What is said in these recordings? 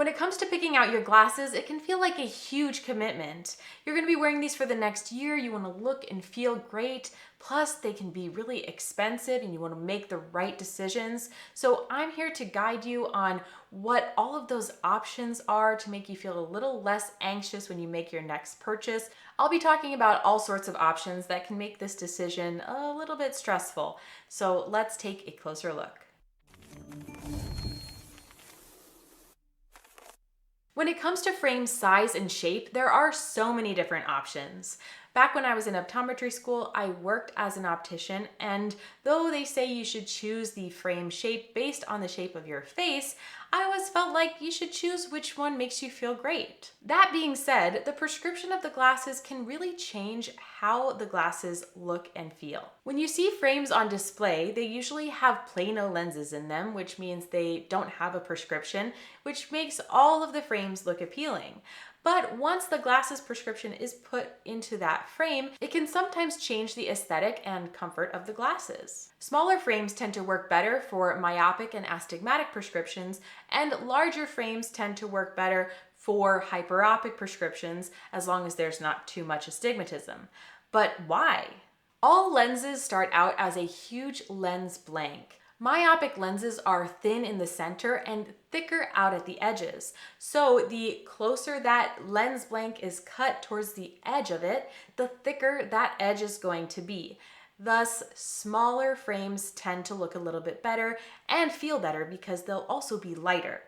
When it comes to picking out your glasses, it can feel like a huge commitment. You're going to be wearing these for the next year. You want to look and feel great. Plus, they can be really expensive and you want to make the right decisions. So I'm here to guide you on what all of those options are to make you feel a little less anxious when you make your next purchase. I'll be talking about all sorts of options that can make this decision a little bit stressful. So let's take a closer look. When it comes to frame size and shape, there are so many different options. Back when I was in optometry school, I worked as an optician, and though they say you should choose the frame shape based on the shape of your face, I always felt like you should choose which one makes you feel great. That being said, the prescription of the glasses can really change how the glasses look and feel. When you see frames on display, they usually have plano lenses in them, which means they don't have a prescription, which makes all of the frames look appealing. But once the glasses prescription is put into that frame, it can sometimes change the aesthetic and comfort of the glasses. Smaller frames tend to work better for myopic and astigmatic prescriptions, and larger frames tend to work better for hyperopic prescriptions as long as there's not too much astigmatism. But why? All lenses start out as a huge lens blank. Myopic lenses are thin in the center and thicker out at the edges. So the closer that lens blank is cut towards the edge of it, the thicker that edge is going to be. Thus, smaller frames tend to look a little bit better and feel better because they'll also be lighter.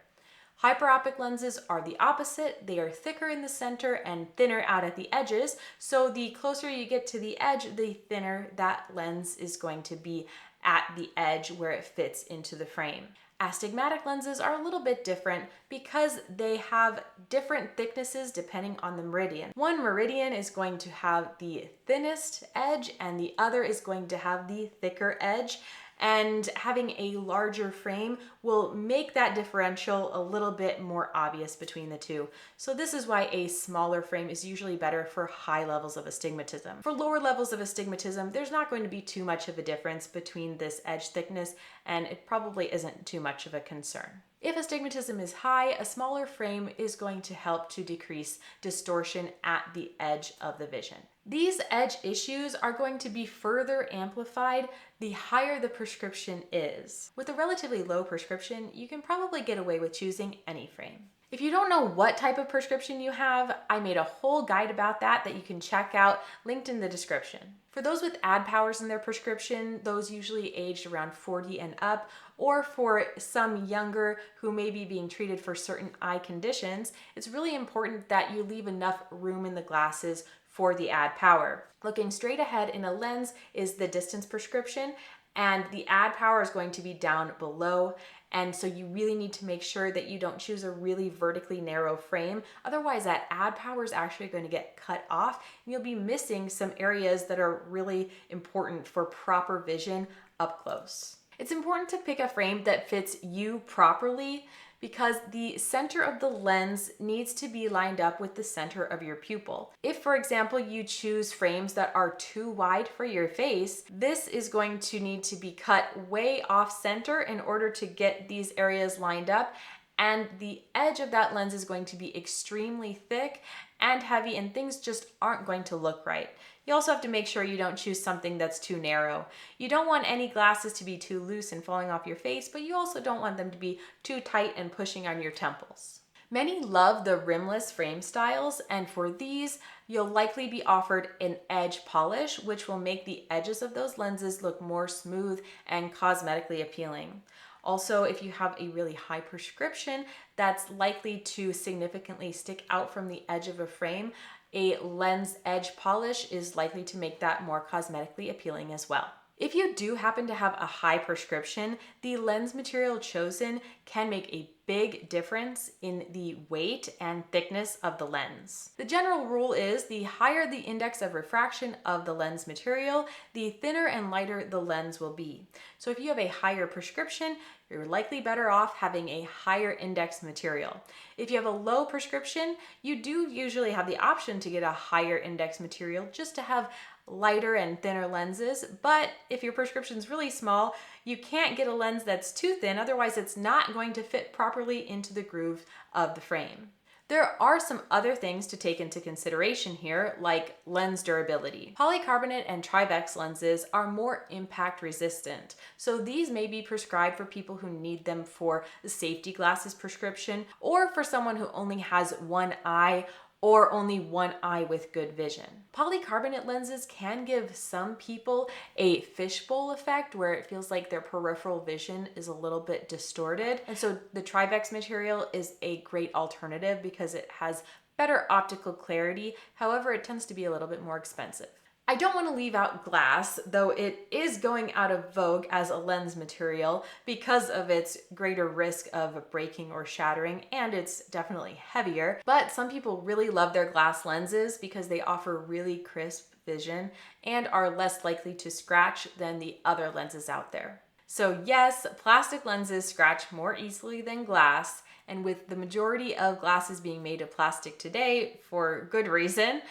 Hyperopic lenses are the opposite. They are thicker in the center and thinner out at the edges. So the closer you get to the edge, the thinner that lens is going to be at the edge where it fits into the frame. Astigmatic lenses are a little bit different because they have different thicknesses depending on the meridian. One meridian is going to have the thinnest edge and the other is going to have the thicker edge. And having a larger frame will make that differential a little bit more obvious between the two. So this is why a smaller frame is usually better for high levels of astigmatism. For lower levels of astigmatism, there's not going to be too much of a difference between this edge thickness, and it probably isn't too much of a concern. If astigmatism is high, a smaller frame is going to help to decrease distortion at the edge of the vision. These edge issues are going to be further amplified the higher the prescription is. With a relatively low prescription, you can probably get away with choosing any frame. If you don't know what type of prescription you have, I made a whole guide about that you can check out, linked in the description. For those with add powers in their prescription, those usually aged around 40 and up, or for some younger who may be being treated for certain eye conditions, it's really important that you leave enough room in the glasses for the add power. Looking straight ahead in a lens is the distance prescription, and the add power is going to be down below. And so you really need to make sure that you don't choose a really vertically narrow frame. Otherwise, that add power is actually going to get cut off and you'll be missing some areas that are really important for proper vision up close. It's important to pick a frame that fits you properly because the center of the lens needs to be lined up with the center of your pupil. If, for example, you choose frames that are too wide for your face, this is going to need to be cut way off center in order to get these areas lined up, and the edge of that lens is going to be extremely thick and heavy, and things just aren't going to look right. You also have to make sure you don't choose something that's too narrow. You don't want any glasses to be too loose and falling off your face, but you also don't want them to be too tight and pushing on your temples. Many love the rimless frame styles, and for these, you'll likely be offered an edge polish, which will make the edges of those lenses look more smooth and cosmetically appealing. Also, if you have a really high prescription that's likely to significantly stick out from the edge of a frame, a lens edge polish is likely to make that more cosmetically appealing as well. If you do happen to have a high prescription, the lens material chosen can make a big difference in the weight and thickness of the lens. The general rule is the higher the index of refraction of the lens material, the thinner and lighter the lens will be. So if you have a higher prescription, you're likely better off having a higher index material. If you have a low prescription, you do usually have the option to get a higher index material just to have lighter and thinner lenses, but if your prescription's really small, You can't get a lens that's too thin, otherwise it's not going to fit properly into the groove of the frame. There are some other things to take into consideration here, like lens durability. Polycarbonate and Tribex lenses are more impact resistant, so these may be prescribed for people who need them for the safety glasses prescription, or for someone who only has one eye or only one eye with good vision. Polycarbonate lenses can give some people a fishbowl effect where it feels like their peripheral vision is a little bit distorted. And so the Tribex material is a great alternative because it has better optical clarity. However, it tends to be a little bit more expensive. I don't want to leave out glass, though it is going out of vogue as a lens material because of its greater risk of breaking or shattering, and it's definitely heavier. But some people really love their glass lenses because they offer really crisp vision and are less likely to scratch than the other lenses out there. So yes, plastic lenses scratch more easily than glass, and with the majority of glasses being made of plastic today, for good reason,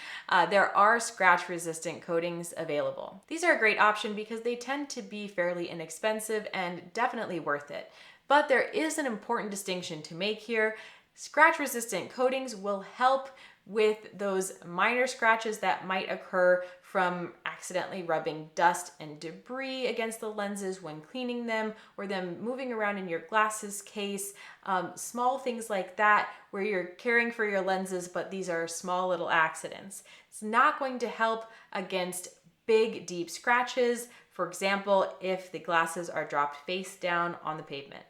there are scratch-resistant coatings available. These are a great option because they tend to be fairly inexpensive and definitely worth it. But there is an important distinction to make here. Scratch-resistant coatings will help with those minor scratches that might occur from accidentally rubbing dust and debris against the lenses when cleaning them, or them moving around in your glasses case, small things like that where you're caring for your lenses, but these are small little accidents. It's not going to help against big, deep scratches, for example, if the glasses are dropped face down on the pavement.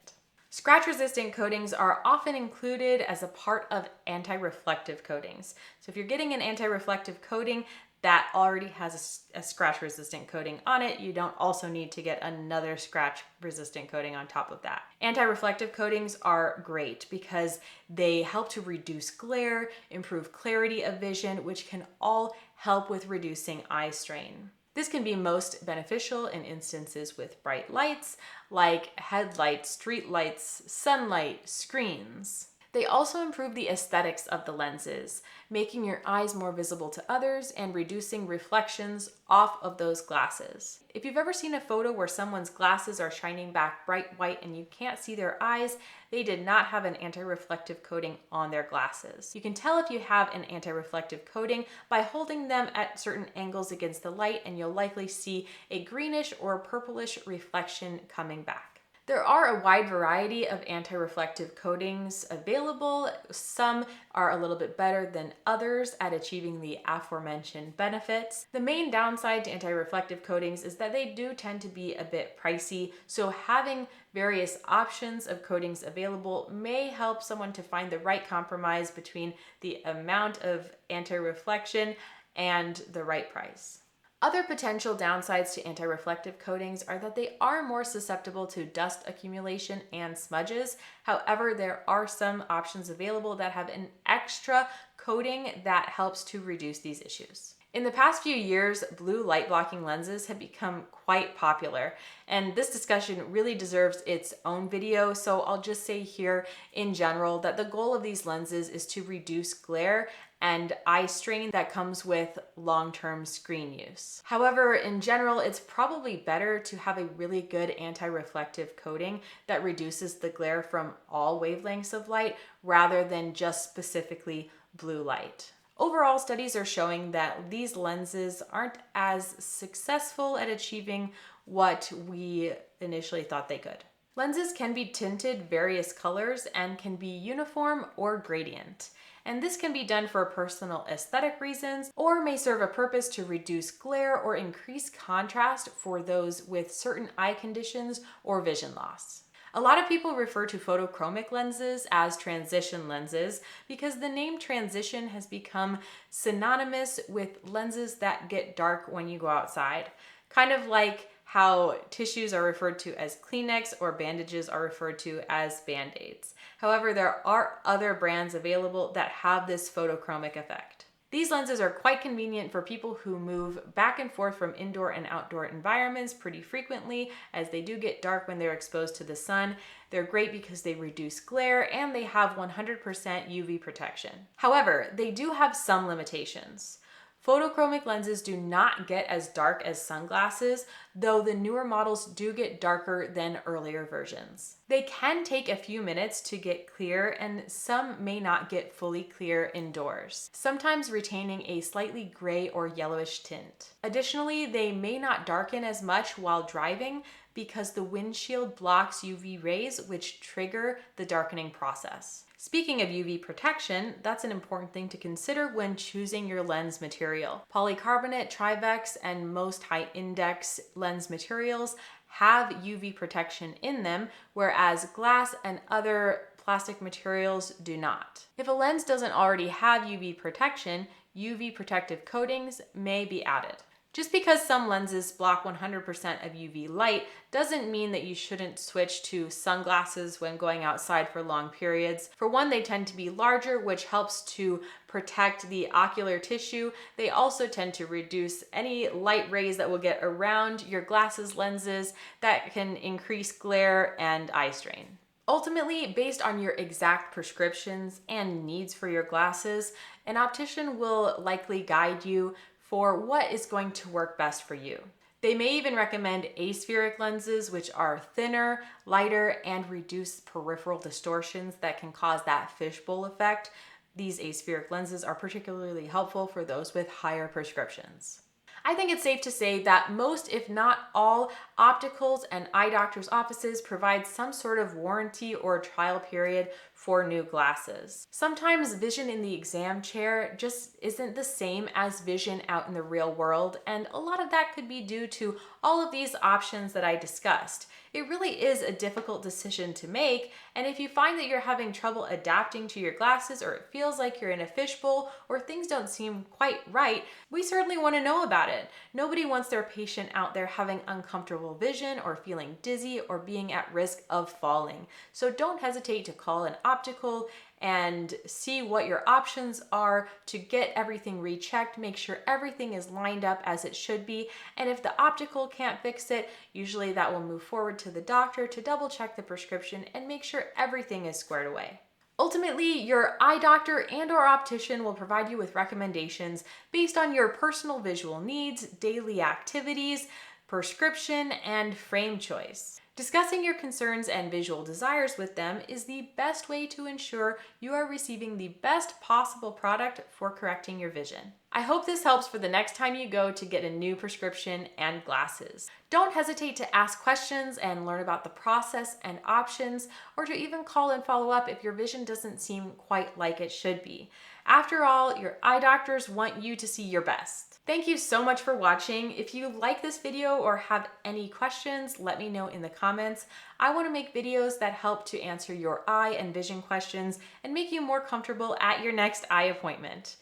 Scratch-resistant coatings are often included as a part of anti-reflective coatings. So if you're getting an anti-reflective coating that already has a scratch-resistant coating on it, you don't also need to get another scratch-resistant coating on top of that. Anti-reflective coatings are great because they help to reduce glare, improve clarity of vision, which can all help with reducing eye strain. This can be most beneficial in instances with bright lights, like headlights, street lights, sunlight, screens. They also improve the aesthetics of the lenses, making your eyes more visible to others and reducing reflections off of those glasses. If you've ever seen a photo where someone's glasses are shining back bright white and you can't see their eyes, they did not have an anti-reflective coating on their glasses. You can tell if you have an anti-reflective coating by holding them at certain angles against the light, and you'll likely see a greenish or purplish reflection coming back. There are a wide variety of anti-reflective coatings available. Some are a little bit better than others at achieving the aforementioned benefits. The main downside to anti-reflective coatings is that they do tend to be a bit pricey, so having various options of coatings available may help someone to find the right compromise between the amount of anti-reflection and the right price. Other potential downsides to anti-reflective coatings are that they are more susceptible to dust accumulation and smudges. However, there are some options available that have an extra coating that helps to reduce these issues. In the past few years, blue light blocking lenses have become quite popular, and this discussion really deserves its own video, so I'll just say here in general that the goal of these lenses is to reduce glare and eye strain that comes with long-term screen use. However, in general, it's probably better to have a really good anti-reflective coating that reduces the glare from all wavelengths of light rather than just specifically blue light. Overall, studies are showing that these lenses aren't as successful at achieving what we initially thought they could. Lenses can be tinted various colors and can be uniform or gradient. And this can be done for personal aesthetic reasons or may serve a purpose to reduce glare or increase contrast for those with certain eye conditions or vision loss. A lot of people refer to photochromic lenses as transition lenses because the name transition has become synonymous with lenses that get dark when you go outside. Kind of like how tissues are referred to as Kleenex or bandages are referred to as Band-Aids. However, there are other brands available that have this photochromic effect. These lenses are quite convenient for people who move back and forth from indoor and outdoor environments pretty frequently, as they do get dark when they're exposed to the sun. They're great because they reduce glare and they have 100% UV protection. However, they do have some limitations. Photochromic lenses do not get as dark as sunglasses, though the newer models do get darker than earlier versions. They can take a few minutes to get clear, and some may not get fully clear indoors, sometimes retaining a slightly gray or yellowish tint. Additionally, they may not darken as much while driving because the windshield blocks UV rays, which trigger the darkening process. Speaking of UV protection, that's an important thing to consider when choosing your lens material. Polycarbonate, Trivex, and most high index lens materials have UV protection in them, whereas glass and other plastic materials do not. If a lens doesn't already have UV protection, UV protective coatings may be added. Just because some lenses block 100% of UV light doesn't mean that you shouldn't switch to sunglasses when going outside for long periods. For one, they tend to be larger, which helps to protect the ocular tissue. They also tend to reduce any light rays that will get around your glasses lenses that can increase glare and eye strain. Ultimately, based on your exact prescriptions and needs for your glasses, an optician will likely guide you for what is going to work best for you. They may even recommend aspheric lenses, which are thinner, lighter, and reduce peripheral distortions that can cause that fishbowl effect. These aspheric lenses are particularly helpful for those with higher prescriptions. I think it's safe to say that most, if not all, opticals and eye doctors' offices provide some sort of warranty or trial period for new glasses. Sometimes vision in the exam chair just isn't the same as vision out in the real world, and a lot of that could be due to all of these options that I discussed. It really is a difficult decision to make, and if you find that you're having trouble adapting to your glasses, or it feels like you're in a fishbowl, or things don't seem quite right, we certainly want to know about it. Nobody wants their patient out there having uncomfortable vision or feeling dizzy or being at risk of falling. So don't hesitate to call an optical and see what your options are to get everything rechecked, make sure everything is lined up as it should be. And if the optical can't fix it, usually that will move forward to the doctor to double check the prescription and make sure everything is squared away. Ultimately, your eye doctor and/or optician will provide you with recommendations based on your personal visual needs, daily activities, prescription, and frame choice. Discussing your concerns and visual desires with them is the best way to ensure you are receiving the best possible product for correcting your vision. I hope this helps for the next time you go to get a new prescription and glasses. Don't hesitate to ask questions and learn about the process and options, or to even call and follow up if your vision doesn't seem quite like it should be. After all, your eye doctors want you to see your best. Thank you so much for watching. If you like this video or have any questions, let me know in the comments. I want to make videos that help to answer your eye and vision questions and make you more comfortable at your next eye appointment.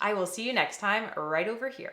I will see you next time right over here.